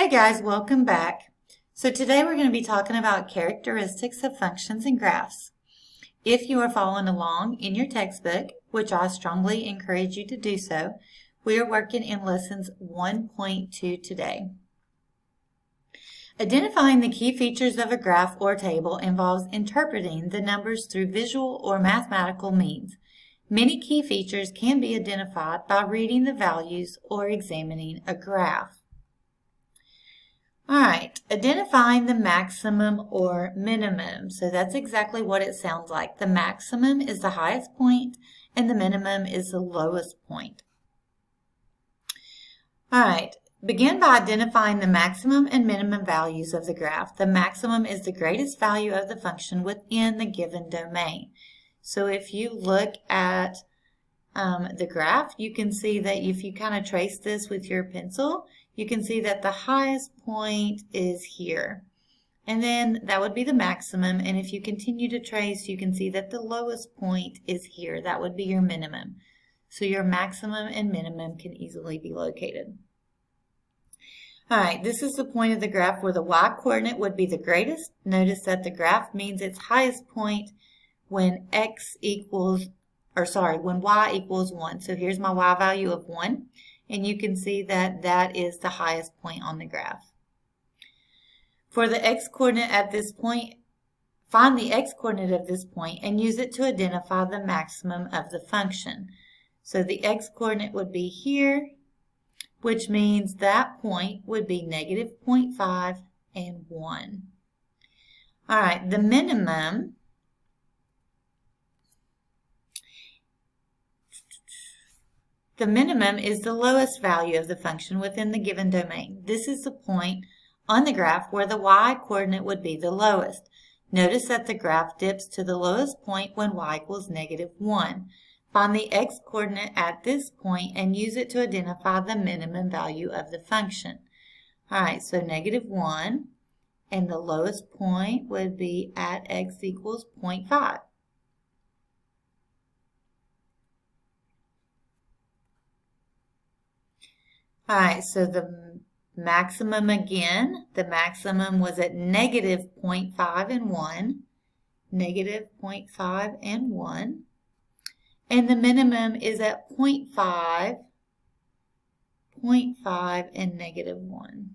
Hey guys, welcome back. So today we're going to be talking about characteristics of functions and graphs. If you are following along in your textbook, which I strongly encourage you to do so, we are working in lessons 1.2 today. Identifying the key features of a graph or table involves interpreting the numbers through visual or mathematical means. Many key features can be identified by reading the values or examining a graph. All right, identifying the maximum or minimum. So that's exactly what it sounds like. The maximum is the highest point and the minimum is the lowest point. All right, begin by identifying the maximum and minimum values of the graph. The maximum is the greatest value of the function within the given domain. So if you look at the graph, you can see that if you kind of trace this with your pencil, you can see that the highest point is here. And then that would be the maximum. And if you continue to trace, you can see that the lowest point is here. That would be your minimum. So your maximum and minimum can easily be located. All right, this is the point of the graph where the y-coordinate would be the greatest. Notice that the graph means its highest point when y equals 1. So here's my y value of 1. And you can see that that is the highest point on the graph. For the x-coordinate at this point, find the x-coordinate of this point and use it to identify the maximum of the function. So the x-coordinate would be here, which means that point would be negative 0.5 and 1. All right, the minimum is the lowest value of the function within the given domain. This is the point on the graph where the y-coordinate would be the lowest. Notice that the graph dips to the lowest point when y equals negative 1. Find the x-coordinate at this point and use it to identify the minimum value of the function. All right, so negative 1, and the lowest point would be at x equals 0.5. All right, so the maximum again, the maximum was at negative 0.5 and 1, negative 0.5 and 1, and the minimum is at 0.5 and negative 1.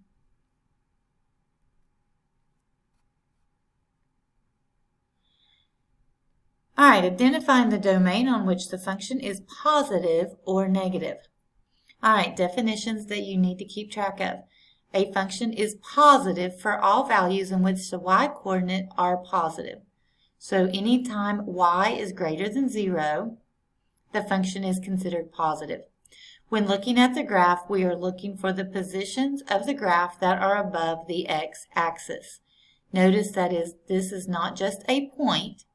All right, identifying the domain on which the function is positive or negative. All right, definitions that you need to keep track of. A function is positive for all values in which the y-coordinate are positive. So anytime y is greater than 0, the function is considered positive. When looking at the graph, we are looking for the positions of the graph that are above the x-axis. Notice that this is not just a point.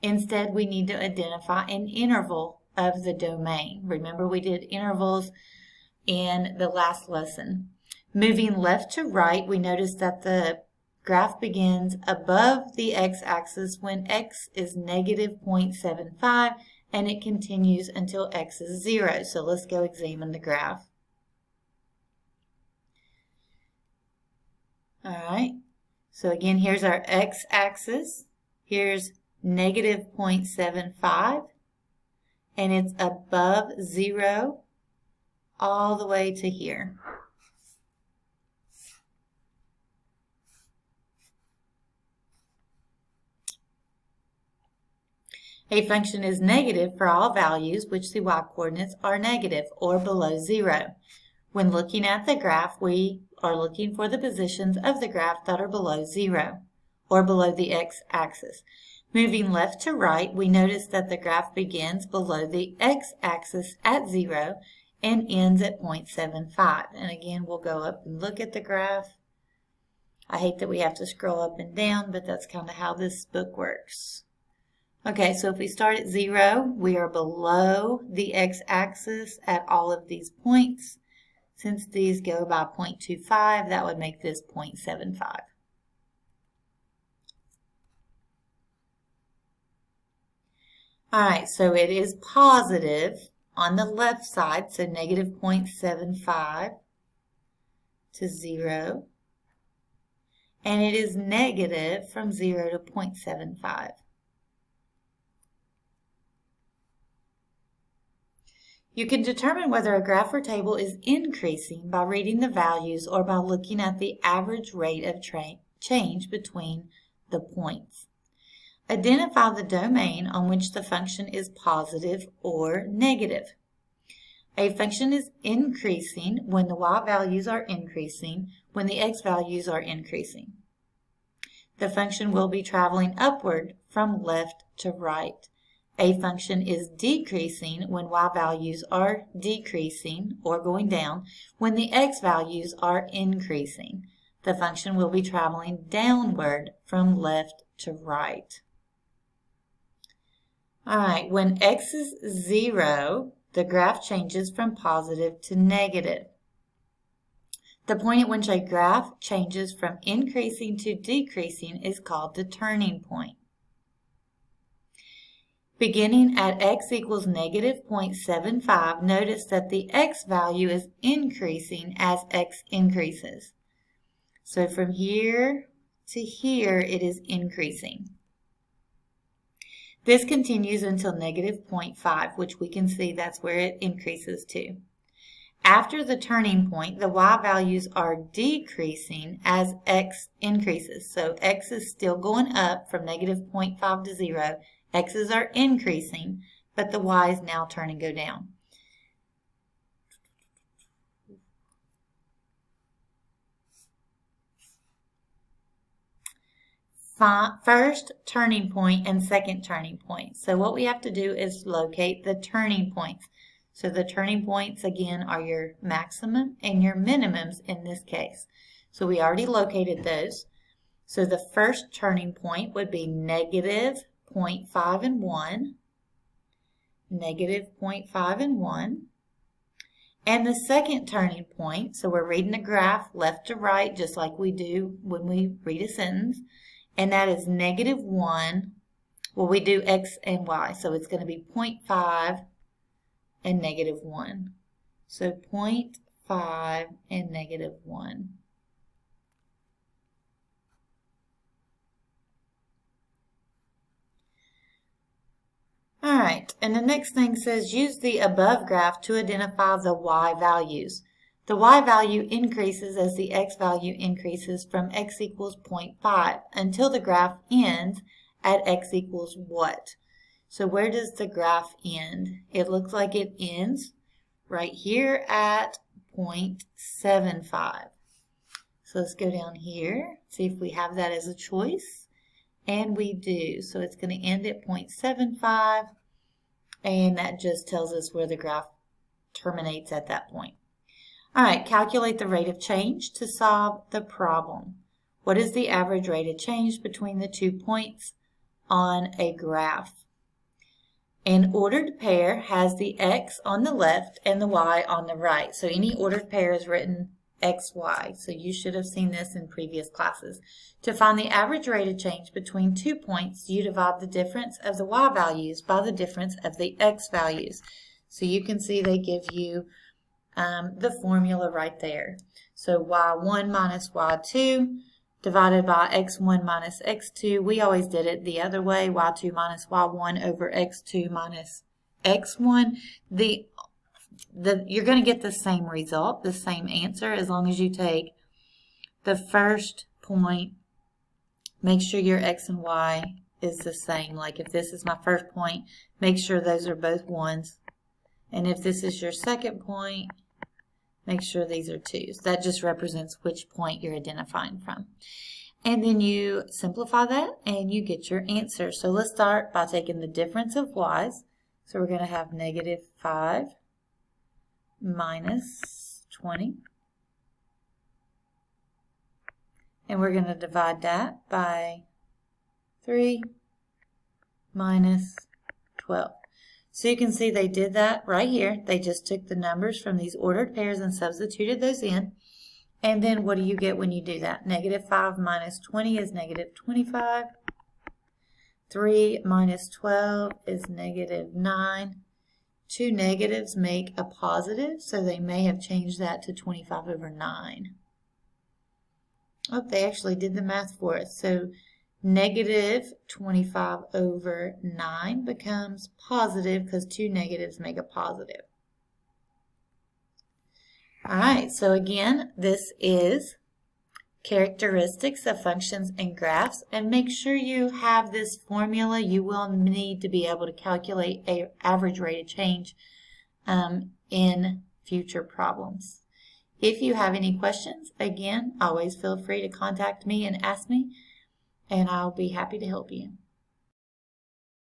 Instead, we need to identify an interval of the domain. Remember, we did intervals in the last lesson. Moving left to right, we notice that the graph begins above the x-axis when x is negative 0.75 and it continues until x is 0. So let's go examine the graph. All right, so again, here's our x-axis. Here's negative 0.75 and it's above 0 all the way to here. A function is negative for all values which the y-coordinates are negative or below 0. When looking at the graph, we are looking for the positions of the graph that are below 0 or below the x-axis. Moving left to right, we notice that the graph begins below the x-axis at 0 and ends at 0.75. And again, we'll go up and look at the graph. I hate that we have to scroll up and down, but that's kind of how this book works. Okay, so if we start at 0, we are below the x-axis at all of these points. Since these go by 0.25, that would make this 0.75. All right, so it is positive on the left side, so negative 0.75 to 0. and it is negative from 0 to 0.75. You can determine whether a graph or table is increasing by reading the values or by looking at the average rate of change between the points. Identify the domain on which the function is positive or negative. A function is increasing when the y values are increasing, when the x values are increasing. The function will be traveling upward from left to right. A function is decreasing when y values are decreasing or going down, when the x values are increasing. The function will be traveling downward from left to right. All right, when x is 0, the graph changes from positive to negative. The point at which a graph changes from increasing to decreasing is called the turning point. Beginning at x equals negative 0.75, notice that the x value is increasing as x increases. So from here to here, it is increasing. This continues until negative 0.5, which we can see that's where it increases to. After the turning point, the y values are decreasing as x increases. So x is still going up from negative 0.5 to 0. X's are increasing, but the y is now turning go down. First turning point and second turning point. So what we have to do is locate the turning points. So the turning points, again, are your maximum and your minimums in this case. So we already located those. So the first turning point would be negative 0.5 and 1, negative 0.5 and 1. And the second turning point, so we're reading the graph left to right just like we do when we read a sentence, and that is negative 1. Well, we do x and y, so it's going to be 0.5 and negative 1. So 0.5 and negative 1. All right, and the next thing says use the above graph to identify the y values. The y value increases as the x value increases from x equals 0.5 until the graph ends at x equals what? So where does the graph end? It looks like it ends right here at 0.75. So let's go down here, see if we have that as a choice. And we do. So it's going to end at 0.75, and that just tells us where the graph terminates at that point. All right, calculate the rate of change to solve the problem. What is the average rate of change between the 2 points on a graph? An ordered pair has the x on the left and the y on the right. So any ordered pair is written XY. So you should have seen this in previous classes. To find the average rate of change between 2 points, you divide the difference of the y values by the difference of the x values. So you can see they give you the formula right there. So y1 minus y2 divided by x1 minus x2. We always did it the other way, y2 minus y1 over x2 minus x1. You're going to get the same result, the same answer, as long as you take the first point, make sure your x and y is the same. Like if this is my first point, make sure those are both 1s. And if this is your second point, make sure these are 2s. That just represents which point you're identifying from. And then you simplify that and you get your answer. So let's start by taking the difference of y's. So we're going to have negative 5 minus 20. And we're going to divide that by 3 minus 12. So you can see they did that right here. They just took the numbers from these ordered pairs and substituted those in. And then what do you get when you do that? Negative 5 minus 20 is negative 25. 3 minus 12 is negative 9. 2 negatives make a positive, so they may have changed that to 25 over 9. Oh, they actually did the math for us. So negative 25 over 9 becomes positive because two negatives make a positive. All right, so again, this is characteristics of functions and graphs, and make sure you have this formula. You will need to be able to calculate an average rate of change in future problems. If you have any questions, again, always feel free to contact me and ask me, and I'll be happy to help you.